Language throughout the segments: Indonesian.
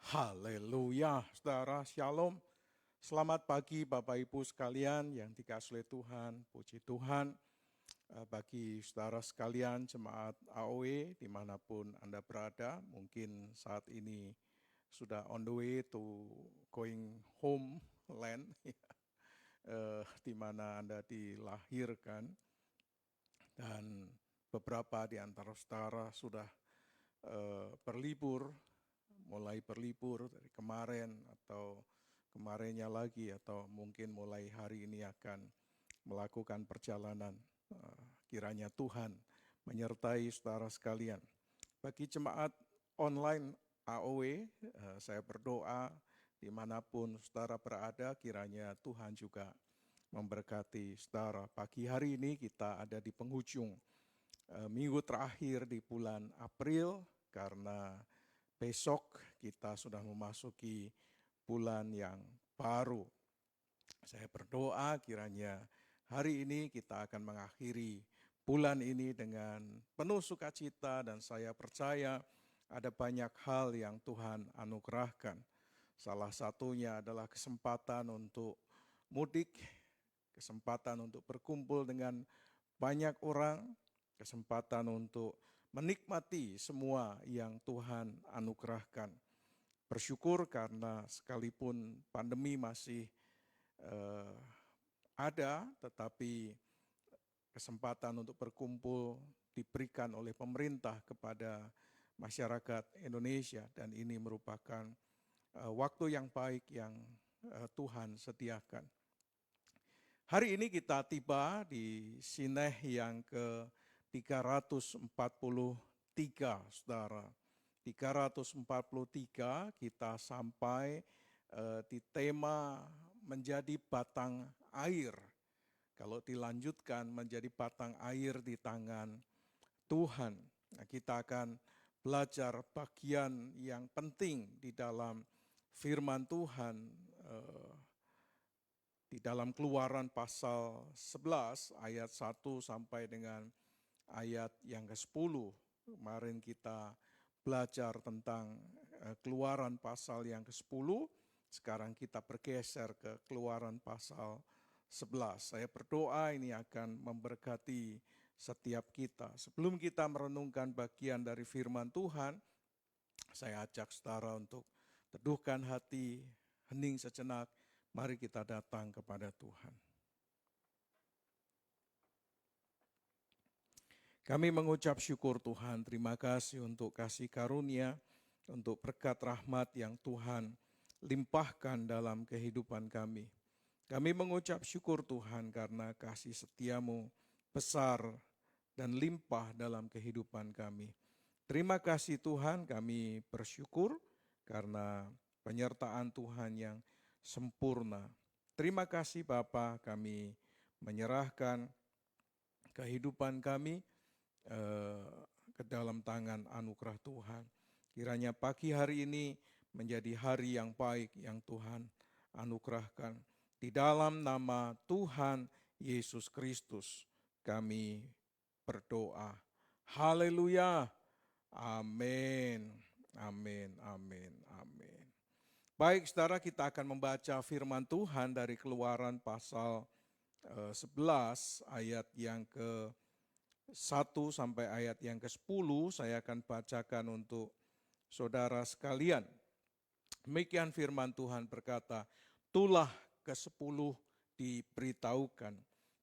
Haleluya, saudara, shalom. Selamat pagi Bapak Ibu sekalian yang dikasihi oleh Tuhan, puji Tuhan. Bagi saudara sekalian jemaat AOW dimanapun Anda berada, mungkin saat ini sudah on the way to going home land, di mana Anda dilahirkan. Dan beberapa di antara saudara sudah berlibur, mulai berlibur dari kemarin atau kemarinnya lagi atau mungkin mulai hari ini akan melakukan perjalanan. Kiranya Tuhan menyertai saudara sekalian. Bagi jemaat online AOW, saya berdoa dimanapun saudara berada, kiranya Tuhan juga memberkati saudara. Pagi hari ini kita ada di penghujung minggu terakhir di bulan April, karena besok kita sudah memasuki bulan yang baru. Saya berdoa kiranya hari ini kita akan mengakhiri bulan ini dengan penuh sukacita, dan saya percaya ada banyak hal yang Tuhan anugerahkan. Salah satunya adalah kesempatan untuk mudik, kesempatan untuk berkumpul dengan banyak orang, kesempatan untuk menikmati semua yang Tuhan anugerahkan. Bersyukur karena sekalipun pandemi masih ada, tetapi kesempatan untuk berkumpul diberikan oleh pemerintah kepada masyarakat Indonesia, dan ini merupakan waktu yang baik yang Tuhan sediakan. Hari ini kita tiba di Sineh yang ke-343, saudara. 343 kita sampai di tema menjadi batang air. Kalau dilanjutkan menjadi batang air di tangan Tuhan. Nah, kita akan belajar bagian yang penting di dalam firman Tuhan, di dalam Keluaran pasal 11 ayat 1 sampai dengan ayat yang ke-10. Kemarin kita belajar tentang Keluaran pasal yang ke-10, sekarang kita bergeser ke Keluaran pasal 11. Saya berdoa ini akan memberkati setiap kita. Sebelum kita merenungkan bagian dari firman Tuhan, saya ajak saudara untuk teduhkan hati, hening sejenak. Mari kita datang kepada Tuhan. Kami mengucap syukur Tuhan, terima kasih untuk kasih karunia, untuk berkat rahmat yang Tuhan limpahkan dalam kehidupan kami. Kami mengucap syukur Tuhan karena kasih setiamu besar dan limpah dalam kehidupan kami. Terima kasih Tuhan, kami bersyukur karena penyertaan Tuhan yang sempurna. Terima kasih Bapa, kami menyerahkan kehidupan kami ke dalam tangan anugerah Tuhan. Kiranya pagi hari ini menjadi hari yang baik yang Tuhan anugerahkan. Di dalam nama Tuhan Yesus Kristus kami berdoa. Haleluya. Amin. Amin. Amin. Amin. Baik, saudara, kita akan membaca firman Tuhan dari Keluaran pasal 11 ayat yang ke-1 sampai ayat yang ke-10. Saya akan bacakan untuk saudara sekalian. Demikian firman Tuhan berkata, tulah ke-10 diberitahukan.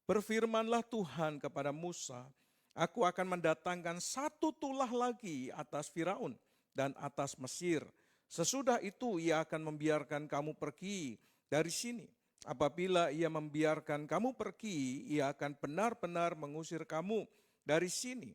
Berfirmanlah Tuhan kepada Musa, aku akan mendatangkan satu tulah lagi atas Firaun dan atas Mesir. Sesudah itu ia akan membiarkan kamu pergi dari sini. Apabila ia membiarkan kamu pergi, ia akan benar-benar mengusir kamu dari sini.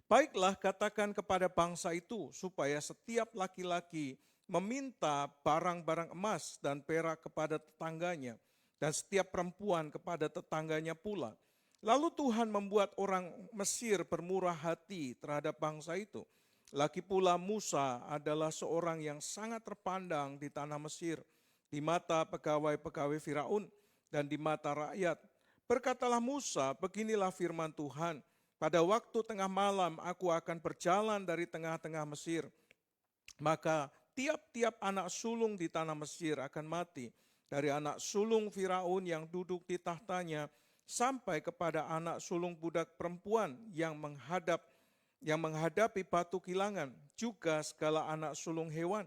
Baiklah, katakan kepada bangsa itu supaya setiap laki-laki meminta barang-barang emas dan perak kepada tetangganya, dan setiap perempuan kepada tetangganya pula. Lalu Tuhan membuat orang Mesir bermurah hati terhadap bangsa itu. Lagi pula Musa adalah seorang yang sangat terpandang di tanah Mesir, di mata pegawai-pegawai Firaun dan di mata rakyat. Berkatalah Musa, beginilah firman Tuhan, pada waktu tengah malam aku akan berjalan dari tengah-tengah Mesir. Maka tiap-tiap anak sulung di tanah Mesir akan mati. Dari anak sulung Firaun yang duduk di tahtanya, sampai kepada anak sulung budak perempuan yang menghadapi batu kilangan, juga segala anak sulung hewan.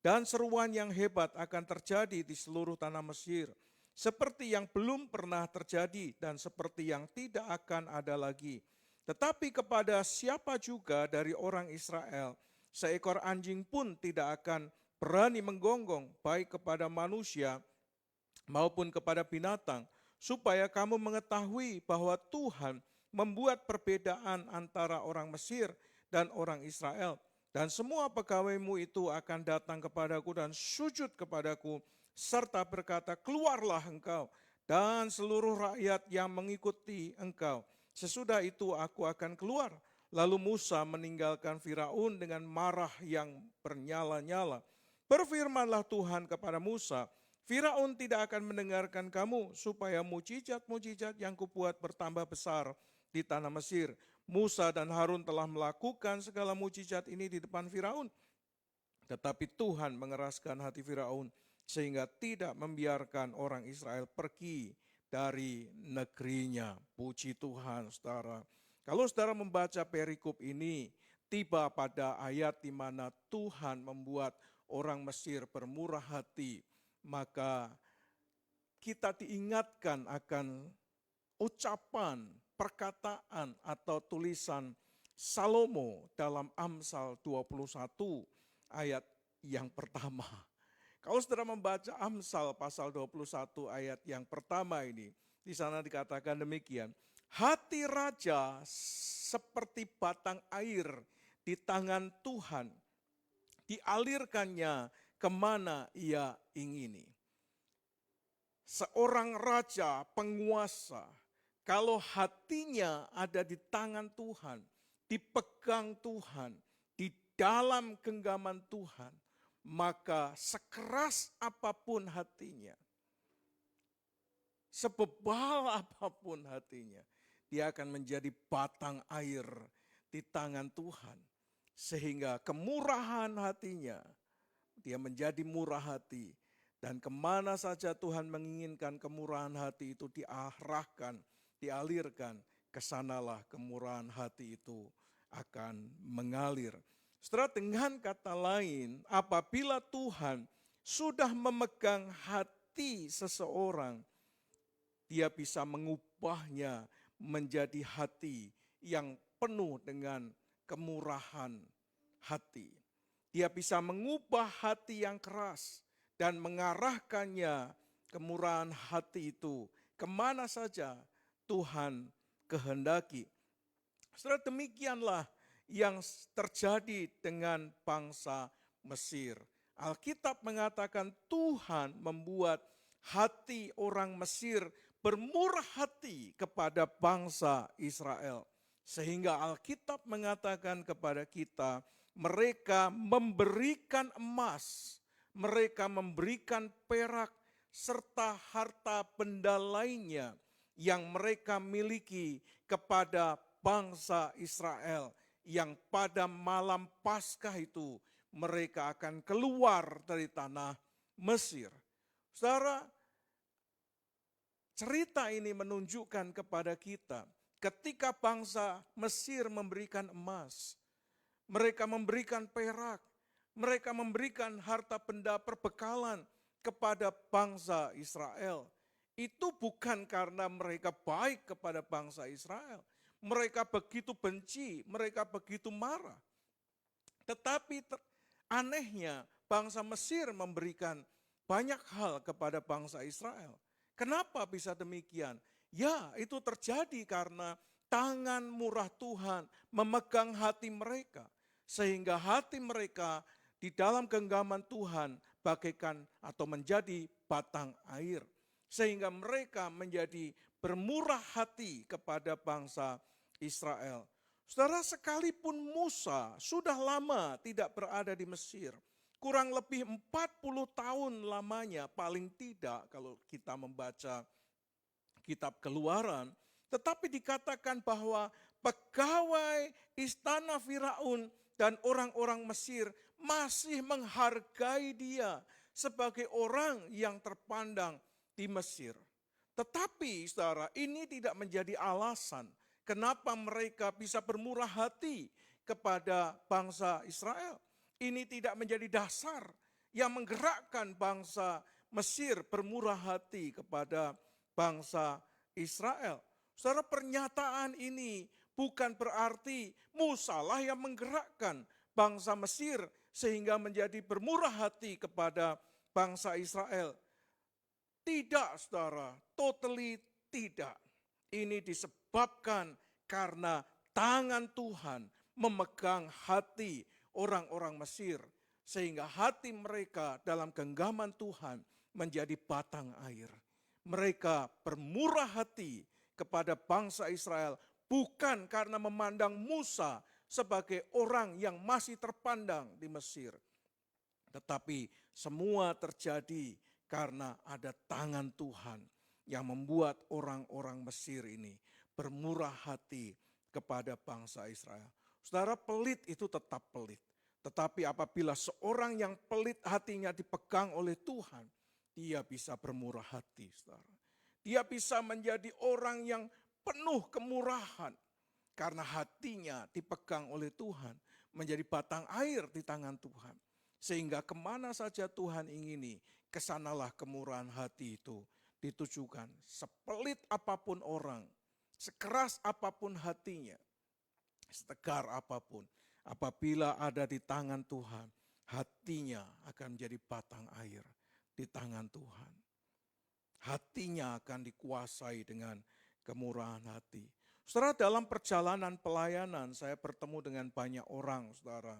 Dan seruan yang hebat akan terjadi di seluruh tanah Mesir, seperti yang belum pernah terjadi dan seperti yang tidak akan ada lagi. Tetapi kepada siapa juga dari orang Israel, seekor anjing pun tidak akan berani menggonggong, baik kepada manusia maupun kepada binatang, supaya kamu mengetahui bahwa Tuhan membuat perbedaan antara orang Mesir dan orang Israel. Dan semua pegawaimu itu akan datang kepadaku dan sujud kepadaku, serta berkata, keluarlah engkau dan seluruh rakyat yang mengikuti engkau. Sesudah itu aku akan keluar. Lalu Musa meninggalkan Firaun dengan marah yang bernyala-nyala. Berfirmanlah Tuhan kepada Musa, Firaun tidak akan mendengarkan kamu, supaya mujizat-mujizat yang kubuat bertambah besar di tanah Mesir. Musa dan Harun telah melakukan segala mujizat ini di depan Firaun. Tetapi Tuhan mengeraskan hati Firaun, sehingga tidak membiarkan orang Israel pergi dari negerinya. Puji Tuhan, saudara. Kalau saudara membaca perikop ini, tiba pada ayat di mana Tuhan membuat orang Mesir bermurah hati, maka kita diingatkan akan ucapan, perkataan atau tulisan Salomo dalam Amsal 21 ayat yang pertama. Kalau saudara membaca Amsal pasal 21 ayat yang pertama ini, di sana dikatakan demikian, hati raja seperti batang air di tangan Tuhan, dialirkannya kemana ia ingini. Seorang raja, penguasa, kalau hatinya ada di tangan Tuhan, dipegang Tuhan, di dalam genggaman Tuhan, maka sekeras apapun hatinya, sebebal apapun hatinya, dia akan menjadi batang air di tangan Tuhan. Sehingga kemurahan hatinya, dia menjadi murah hati. Dan kemana saja Tuhan menginginkan kemurahan hati itu diarahkan, dialirkan, kesanalah kemurahan hati itu akan mengalir. Setelah dengan kata lain, apabila Tuhan sudah memegang hati seseorang, dia bisa mengubahnya menjadi hati yang penuh dengan kemurahan hati. Dia bisa mengubah hati yang keras dan mengarahkannya, kemurahan hati itu kemana saja Tuhan kehendaki. Setelah demikianlah yang terjadi dengan bangsa Mesir. Alkitab mengatakan Tuhan membuat hati orang Mesir bermurah hati kepada bangsa Israel. Sehingga Alkitab mengatakan kepada kita, mereka memberikan emas, mereka memberikan perak, serta harta benda lainnya yang mereka miliki kepada bangsa Israel, yang pada malam Paskah itu mereka akan keluar dari tanah Mesir. Saudara, cerita ini menunjukkan kepada kita, ketika bangsa Mesir memberikan emas, mereka memberikan perak, mereka memberikan harta benda perbekalan kepada bangsa Israel. Itu bukan karena mereka baik kepada bangsa Israel. Mereka begitu benci, mereka begitu marah. Tetapi anehnya bangsa Mesir memberikan banyak hal kepada bangsa Israel. Kenapa bisa demikian? Ya, itu terjadi karena tangan murah Tuhan memegang hati mereka. Sehingga hati mereka di dalam genggaman Tuhan bagaikan atau menjadi batang air. Sehingga mereka menjadi bermurah hati kepada bangsa Israel. Saudara, sekalipun Musa sudah lama tidak berada di Mesir, kurang lebih 40 tahun lamanya paling tidak kalau kita membaca kitab Keluaran, tetapi dikatakan bahwa pegawai istana Firaun dan orang-orang Mesir masih menghargai dia sebagai orang yang terpandang di Mesir. Tetapi saudara, ini tidak menjadi alasan kenapa mereka bisa bermurah hati kepada bangsa Israel. Ini tidak menjadi dasar yang menggerakkan bangsa Mesir bermurah hati kepada bangsa Israel. Saudara, pernyataan ini bukan berarti Musa lah yang menggerakkan bangsa Mesir sehingga menjadi bermurah hati kepada bangsa Israel. Tidak, saudara, totally tidak. Ini disebabkan karena tangan Tuhan memegang hati orang-orang Mesir, sehingga hati mereka dalam genggaman Tuhan menjadi batang air. Mereka bermurah hati kepada bangsa Israel bukan karena memandang Musa sebagai orang yang masih terpandang di Mesir. Tetapi semua terjadi karena ada tangan Tuhan yang membuat orang-orang Mesir ini bermurah hati kepada bangsa Israel. Saudara, pelit itu tetap pelit. Tetapi apabila seorang yang pelit hatinya dipegang oleh Tuhan, dia bisa bermurah hati, saudara. Dia bisa menjadi orang yang penuh kemurahan. Karena hatinya dipegang oleh Tuhan, menjadi batang air di tangan Tuhan. Sehingga kemana saja Tuhan ingini, kesanalah kemurahan hati itu ditujukan. Sepelit apapun orang, sekeras apapun hatinya, setegar apapun, apabila ada di tangan Tuhan, hatinya akan menjadi batang air di tangan Tuhan. Hatinya akan dikuasai dengan kemurahan hati. Saudara, dalam perjalanan pelayanan saya bertemu dengan banyak orang, saudara.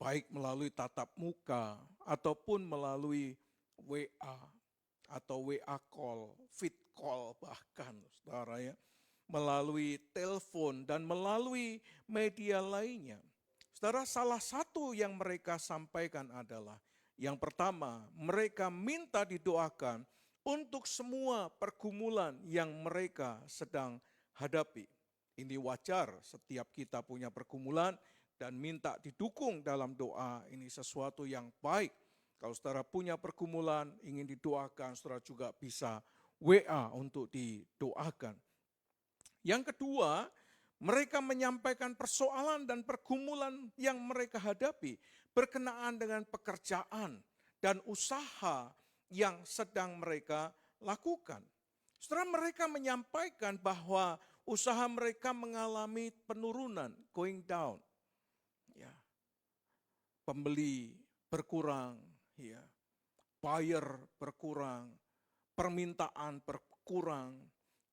Baik melalui tatap muka ataupun melalui WA atau WA call, fit call bahkan, saudara ya. Melalui telepon dan melalui media lainnya. Saudara, salah satu yang mereka sampaikan adalah, yang pertama, mereka minta didoakan untuk semua pergumulan yang mereka sedang hadapi. Ini wajar, setiap kita punya pergumulan dan minta didukung dalam doa, ini sesuatu yang baik. Kalau saudara punya pergumulan, ingin didoakan, saudara juga bisa WA untuk didoakan. Yang kedua, mereka menyampaikan persoalan dan pergumulan yang mereka hadapi berkenaan dengan pekerjaan dan usaha yang sedang mereka lakukan. Setelah mereka menyampaikan bahwa usaha mereka mengalami penurunan, going down. Ya. Pembeli berkurang, ya. Buyer berkurang, permintaan berkurang,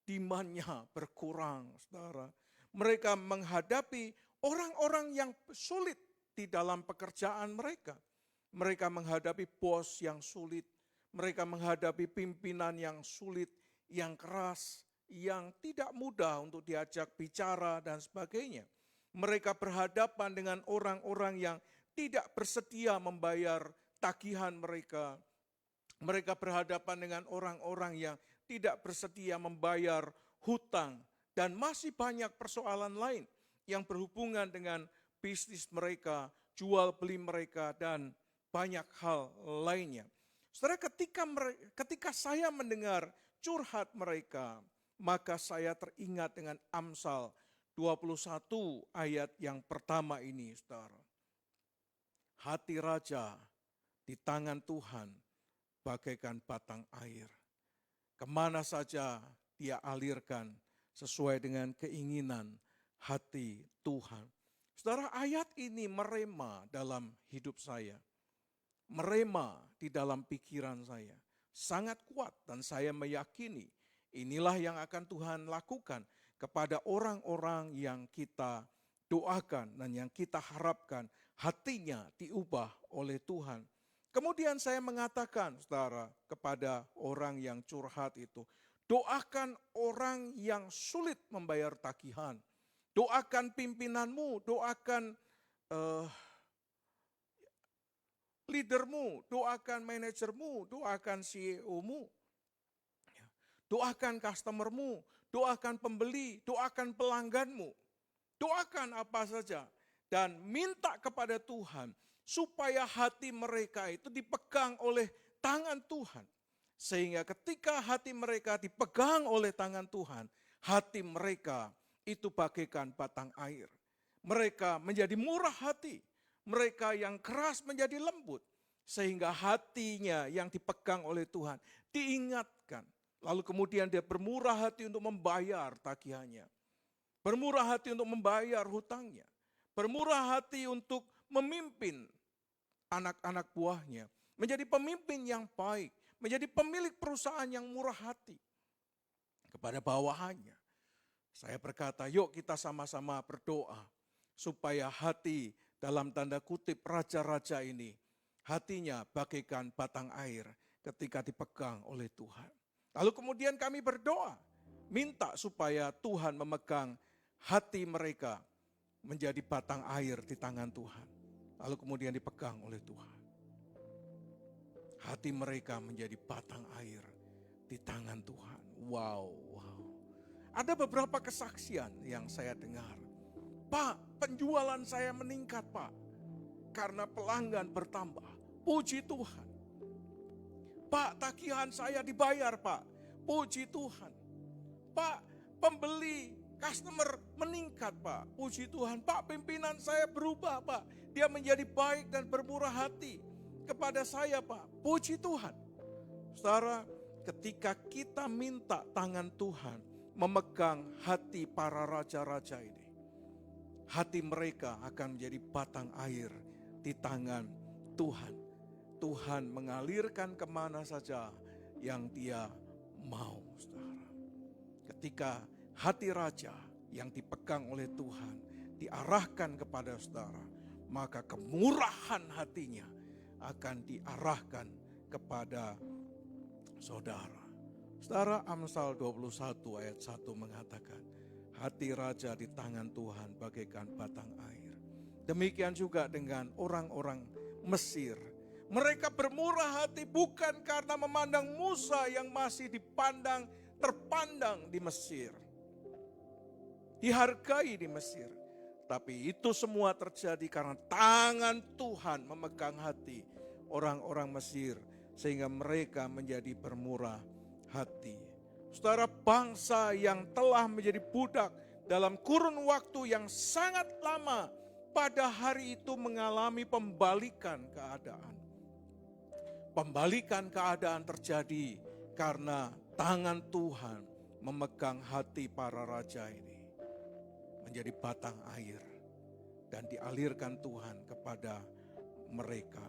demand-nya berkurang, saudara. Mereka menghadapi orang-orang yang sulit di dalam pekerjaan mereka. Mereka menghadapi bos yang sulit, mereka menghadapi pimpinan yang sulit, yang keras, yang tidak mudah untuk diajak bicara dan sebagainya. Mereka berhadapan dengan orang-orang yang tidak bersedia membayar tagihan mereka. Mereka berhadapan dengan orang-orang yang tidak bersedia membayar hutang. Dan masih banyak persoalan lain yang berhubungan dengan bisnis mereka, jual beli mereka, dan banyak hal lainnya. Saudara, ketika saya mendengar curhat mereka, maka saya teringat dengan Amsal 21 ayat yang pertama ini, saudara. Hati raja di tangan Tuhan bagaikan batang air. Kemana saja dia alirkan sesuai dengan keinginan hati Tuhan. Saudara, ayat ini merema dalam hidup saya. Merema di dalam pikiran saya. Sangat kuat dan saya meyakini inilah yang akan Tuhan lakukan kepada orang-orang yang kita doakan dan yang kita harapkan hatinya diubah oleh Tuhan. Kemudian saya mengatakan, saudara, kepada orang yang curhat itu, doakan orang yang sulit membayar tagihan. Doakan pimpinanmu, doakan leadermu, doakan manajermu, doakan CEO-mu. Doakan customermu, doakan pembeli, doakan pelangganmu. Doakan apa saja. dan minta kepada Tuhan supaya hati mereka itu dipegang oleh tangan Tuhan. Sehingga ketika hati mereka dipegang oleh tangan Tuhan, hati mereka itu bagaikan batang air. Mereka menjadi murah hati, mereka yang keras menjadi lembut. Sehingga hatinya yang dipegang oleh Tuhan diingatkan. Lalu kemudian dia bermurah hati untuk membayar tagihannya. Bermurah hati untuk membayar hutangnya. Bermurah hati untuk memimpin anak-anak buahnya. Menjadi pemimpin yang baik. Menjadi pemilik perusahaan yang murah hati kepada bawahannya. Saya berkata, yuk kita sama-sama berdoa supaya hati dalam tanda kutip raja-raja ini, hatinya bagaikan batang air ketika dipegang oleh Tuhan. Lalu kemudian kami berdoa, minta supaya Tuhan memegang hati mereka menjadi batang air di tangan Tuhan. Lalu kemudian dipegang oleh Tuhan. Hati mereka menjadi batang air di tangan Tuhan. Wow. Ada beberapa kesaksian yang saya dengar. Pak, penjualan saya meningkat Pak. Karena pelanggan bertambah. Puji Tuhan. Pak, tagihan saya dibayar Pak. Puji Tuhan. Pak, pembeli customer meningkat Pak. Puji Tuhan. Pak, pimpinan saya berubah Pak. Dia menjadi baik dan bermurah hati kepada saya Pak. Puji Tuhan. Saudara, ketika kita minta tangan Tuhan memegang hati para raja-raja ini, hati mereka akan menjadi batang air di tangan Tuhan. Tuhan mengalirkan kemana saja yang Dia mau, saudara. Ketika hati raja yang dipegang oleh Tuhan diarahkan kepada saudara, maka kemurahan hatinya akan diarahkan kepada saudara. Saudara, Amsal 21 ayat 1 mengatakan, hati raja di tangan Tuhan bagaikan batang air. Demikian juga dengan orang-orang Mesir. Mereka bermurah hati bukan karena memandang Musa yang masih terpandang di Mesir. Dihargai di Mesir. Tapi itu semua terjadi karena tangan Tuhan memegang hati orang-orang Mesir. Sehingga mereka menjadi bermurah hati. Saudara, bangsa yang telah menjadi budak dalam kurun waktu yang sangat lama, pada hari itu mengalami pembalikan keadaan. Pembalikan keadaan terjadi karena tangan Tuhan memegang hati para raja ini menjadi batang air dan dialirkan Tuhan kepada mereka.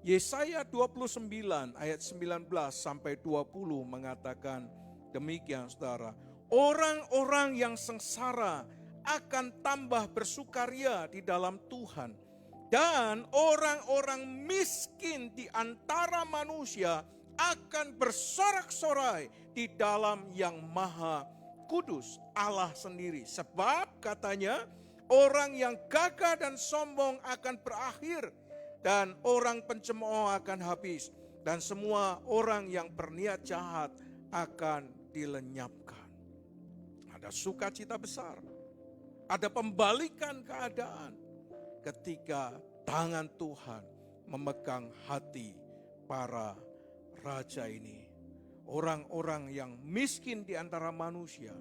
Yesaya 29 ayat 19 sampai 20 mengatakan demikian, saudara. Orang-orang yang sengsara akan tambah bersukaria di dalam Tuhan. Dan orang-orang miskin di antara manusia akan bersorak-sorai di dalam yang maha kudus, Allah sendiri. Sebab katanya orang yang gagah dan sombong akan berakhir. Dan orang pencemooh akan habis. Dan semua orang yang berniat jahat akan dilenyapkan. Ada sukacita besar. Ada pembalikan keadaan. Ketika tangan Tuhan memegang hati para raja ini. Orang-orang yang miskin di antara manusia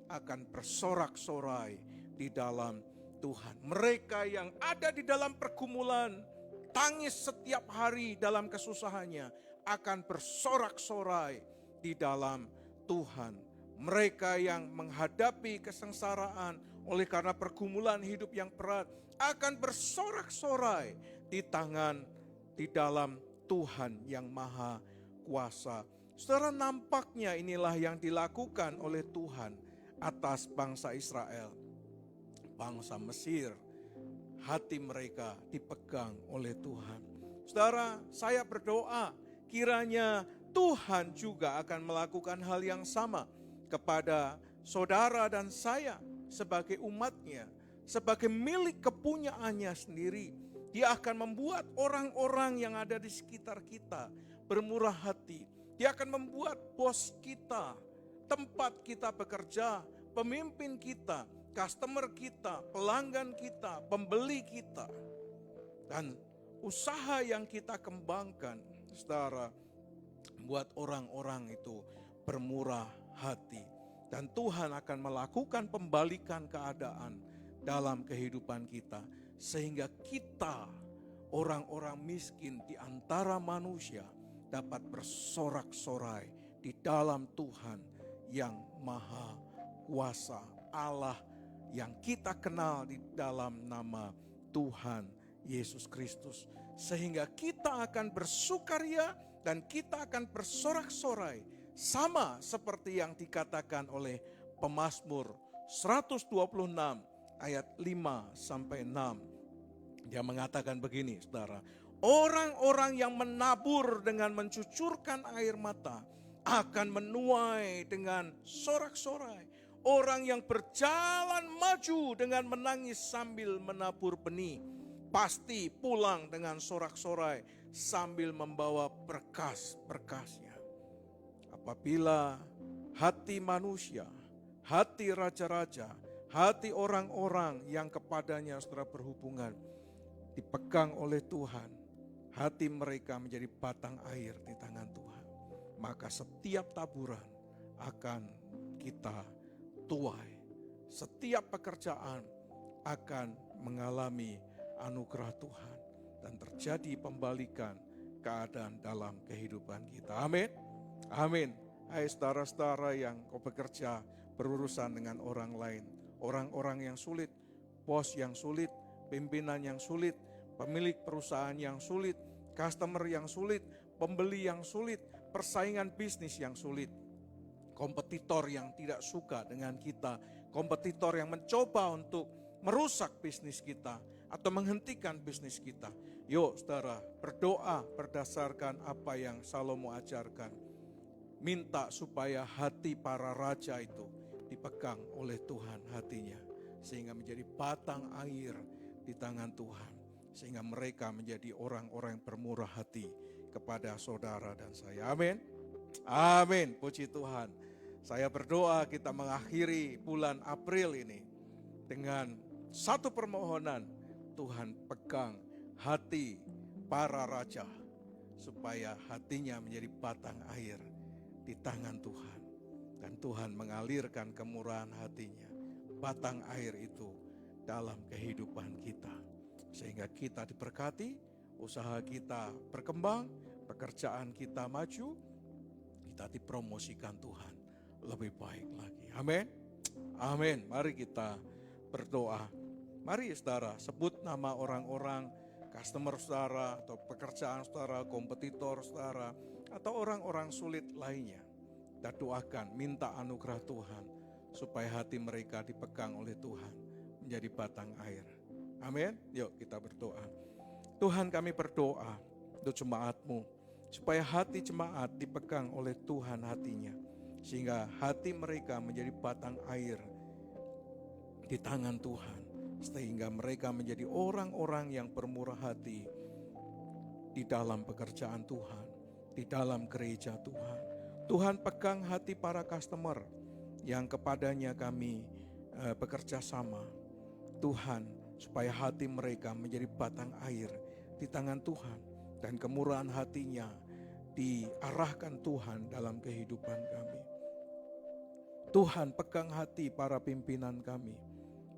akan bersorak-sorai di dalam Tuhan. Mereka yang ada di dalam pergumulan, tangis setiap hari dalam kesusahannya, akan bersorak-sorai di dalam Tuhan. Mereka yang menghadapi kesengsaraan oleh karena pergumulan hidup yang berat, akan bersorak-sorai di dalam Tuhan yang maha kuasa. Saudara, nampaknya inilah yang dilakukan oleh Tuhan atas bangsa Israel. Bangsa Mesir, hati mereka dipegang oleh Tuhan. Saudara, saya berdoa kiranya Tuhan juga akan melakukan hal yang sama kepada saudara dan saya sebagai umatnya, sebagai milik kepunyaannya sendiri. Dia akan membuat orang-orang yang ada di sekitar kita bermurah hati. Dia akan membuat bos kita, tempat kita bekerja, pemimpin kita, customer kita, pelanggan kita, pembeli kita. Dan usaha yang kita kembangkan, saudara, buat orang-orang itu bermurah hati. Dan Tuhan akan melakukan pembalikan keadaan dalam kehidupan kita. Sehingga kita, orang-orang miskin di antara manusia, dapat bersorak-sorai di dalam Tuhan yang Maha Kuasa, Allah yang kita kenal di dalam nama Tuhan Yesus Kristus. Sehingga kita akan bersukaria dan kita akan bersorak-sorai, sama seperti yang dikatakan oleh pemazmur 126 ayat 5-6. Dia mengatakan begini, saudara. Orang-orang yang menabur dengan mencucurkan air mata akan menuai dengan sorak-sorai. Orang yang berjalan maju dengan menangis sambil menabur benih, pasti pulang dengan sorak-sorai sambil membawa berkas-berkasnya. Apabila hati manusia, hati raja-raja, hati orang-orang yang kepadanya saudara berhubungan dipegang oleh Tuhan, hati mereka menjadi batang air di tangan Tuhan, maka setiap taburan akan kita tuai. Setiap pekerjaan akan mengalami anugerah Tuhan dan terjadi pembalikan keadaan dalam kehidupan kita. Amin. Amin. Hai saudara-saudara yang kau bekerja berurusan dengan orang lain, orang-orang yang sulit, bos yang sulit, pimpinan yang sulit, pemilik perusahaan yang sulit, customer yang sulit, pembeli yang sulit, persaingan bisnis yang sulit, kompetitor yang tidak suka dengan kita, kompetitor yang mencoba untuk merusak bisnis kita atau menghentikan bisnis kita. Yuk saudara, berdoa berdasarkan apa yang Salomo ajarkan. Minta supaya hati para raja itu dipegang oleh Tuhan hatinya, sehingga menjadi batang air di tangan Tuhan, sehingga mereka menjadi orang-orang yang bermurah hati kepada saudara dan saya. Amin. Amin. Puji Tuhan. Saya berdoa kita mengakhiri bulan April ini dengan satu permohonan. Tuhan pegang hati para raja supaya hatinya menjadi batang air di tangan Tuhan. Dan Tuhan mengalirkan kemurahan hatinya, batang air itu dalam kehidupan kita. Sehingga kita diberkati, usaha kita berkembang, pekerjaan kita maju, kita dipromosikan Tuhan lebih baik lagi. Amin. Amin. Mari kita berdoa. Mari saudara sebut nama orang-orang, customer saudara, atau pekerjaan saudara, kompetitor saudara, atau orang-orang sulit lainnya. Kita doakan, minta anugerah Tuhan, supaya hati mereka dipegang oleh Tuhan, menjadi batang air. Amin. Yuk kita berdoa. Tuhan, kami berdoa untuk jemaat-Mu, supaya hati jemaat dipegang oleh Tuhan hatinya, sehingga hati mereka menjadi batang air di tangan Tuhan, sehingga mereka menjadi orang-orang yang bermurah hati di dalam pekerjaan Tuhan, di dalam gereja Tuhan. Tuhan pegang hati para customer yang kepadanya kami bekerja sama. Tuhan, supaya hati mereka menjadi batang air di tangan Tuhan, dan kemurahan hatinya diarahkan Tuhan dalam kehidupan kami. Tuhan, pegang hati para pimpinan kami,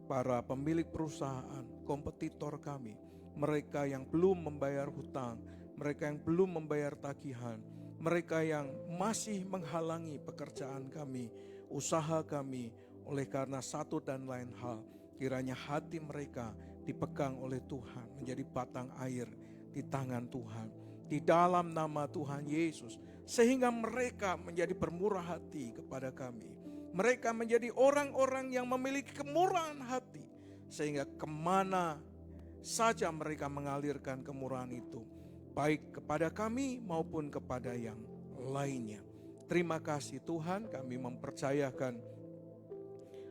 para pemilik perusahaan, kompetitor kami, mereka yang belum membayar hutang, mereka yang belum membayar tagihan, mereka yang masih menghalangi pekerjaan kami, usaha kami, oleh karena satu dan lain hal. Kiranya hati mereka dipegang oleh Tuhan, menjadi batang air di tangan Tuhan, di dalam nama Tuhan Yesus, sehingga mereka menjadi bermurah hati kepada kami. Mereka menjadi orang-orang yang memiliki kemurahan hati, sehingga kemana saja mereka mengalirkan kemurahan itu, baik kepada kami maupun kepada yang lainnya. Terima kasih Tuhan, kami mempercayakan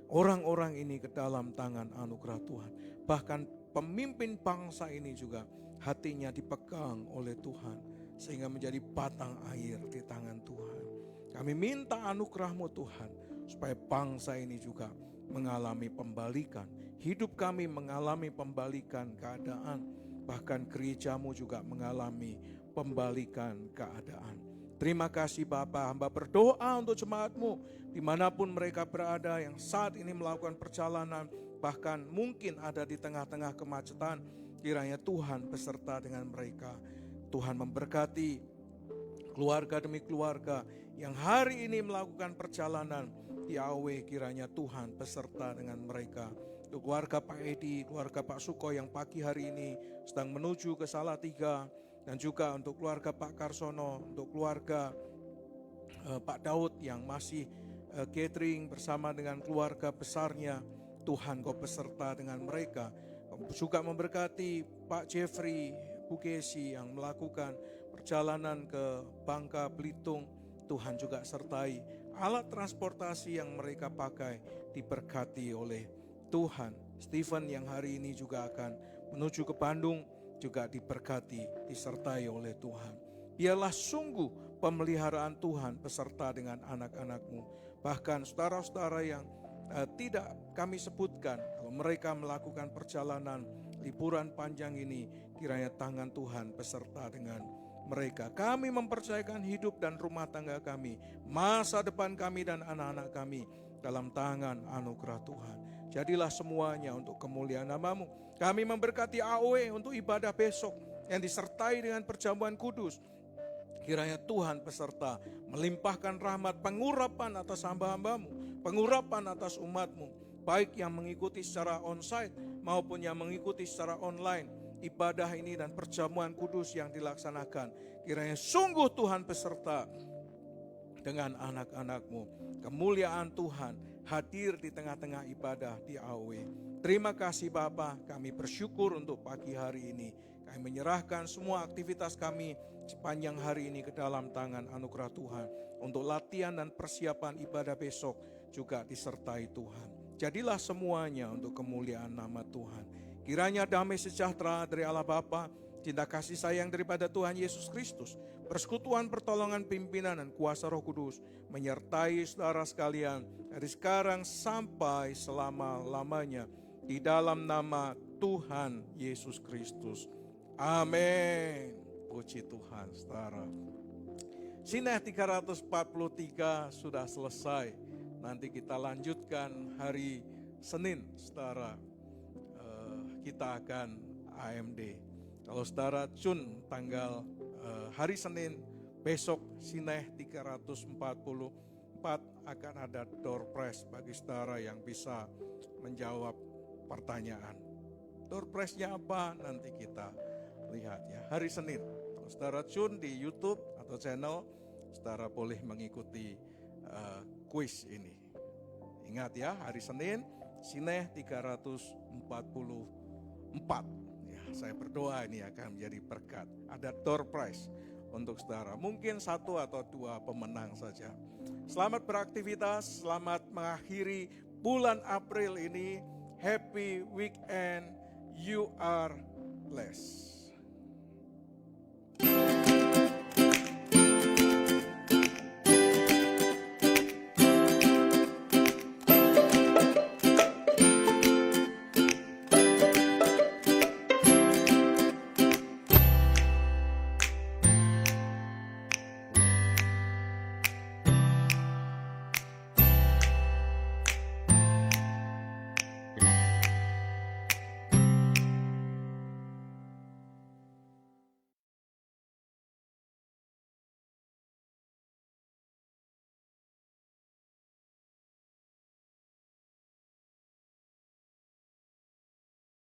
orang-orang ini ke dalam tangan anugerah Tuhan. Bahkan pemimpin bangsa ini juga hatinya dipegang oleh Tuhan, sehingga menjadi batang air di tangan Tuhan. Kami minta anugerah-Mu Tuhan, supaya bangsa ini juga mengalami pembalikan. Hidup kami mengalami pembalikan keadaan. Bahkan gerejamu juga mengalami pembalikan keadaan. Terima kasih Bapa, hamba berdoa untuk jemaatmu dimanapun mereka berada yang saat ini melakukan perjalanan, bahkan mungkin ada di tengah-tengah kemacetan. Kiranya Tuhan beserta dengan mereka. Tuhan memberkati keluarga demi keluarga yang hari ini melakukan perjalanan di AOW. Kiranya Tuhan beserta dengan mereka. Untuk keluarga Pak Edi, keluarga Pak Suko yang pagi hari ini sedang menuju ke Salatiga, dan juga untuk keluarga Pak Karsono, untuk keluarga Pak Daud yang masih catering bersama dengan keluarga besarnya. Tuhan Kau beserta dengan mereka. Juga memberkati Pak Jeffrey, Bu Kesi yang melakukan perjalanan ke Bangka Belitung. Tuhan juga sertai alat transportasi yang mereka pakai, diberkati oleh Tuhan. Stephen yang hari ini juga akan menuju ke Bandung juga diberkati, disertai oleh Tuhan. Biarlah sungguh pemeliharaan Tuhan beserta dengan anak-anak-Mu. Bahkan saudara-saudara yang tidak kami sebutkan, mereka melakukan perjalanan liburan panjang ini, kiranya tangan Tuhan beserta dengan mereka. Kami mempercayakan hidup dan rumah tangga kami, masa depan kami dan anak-anak kami dalam tangan anugerah Tuhan. Jadilah semuanya untuk kemuliaan nama-Mu. Kami memberkati AOW untuk ibadah besok yang disertai dengan perjamuan kudus. Kiranya Tuhan beserta melimpahkan rahmat pengurapan atas hamba-hamba-Mu, pengurapan atas umat-Mu, baik yang mengikuti secara onsite maupun yang mengikuti secara online. Ibadah ini dan perjamuan kudus yang dilaksanakan, kiranya sungguh Tuhan beserta dengan anak-anak-Mu. Kemuliaan Tuhan hadir di tengah-tengah ibadah di AOW. Terima kasih Bapa, kami bersyukur untuk pagi hari ini. Kami menyerahkan semua aktivitas kami sepanjang hari ini ke dalam tangan anugerah Tuhan. Untuk latihan dan persiapan ibadah besok juga disertai Tuhan. Jadilah semuanya untuk kemuliaan nama Tuhan. Kiranya damai sejahtera dari Allah Bapa, cinta kasih sayang daripada Tuhan Yesus Kristus, persekutuan pertolongan pimpinan dan kuasa Roh Kudus menyertai saudara sekalian dari sekarang sampai selama-lamanya, di dalam nama Tuhan Yesus Kristus. Amin. Puji Tuhan, saudara. Sineh 343 sudah selesai. Nanti kita lanjutkan hari Senin, saudara. Kita akan AMD. Kalau saudara Jun tanggal hari Senin besok Sineh 344 akan ada door prize bagi saudara yang bisa menjawab pertanyaan. Door prize-nya apa? Nanti kita lihat ya. Hari Senin. Kalau saudara Jun di YouTube atau channel, saudara boleh mengikuti kuis ini. Ingat ya, hari Senin Sineh 344. Ya, saya berdoa ini akan menjadi berkat. Ada door prize untuk saudara. Mungkin 1 atau 2 pemenang saja. Selamat beraktivitas, selamat mengakhiri bulan April ini. Happy weekend, you are blessed.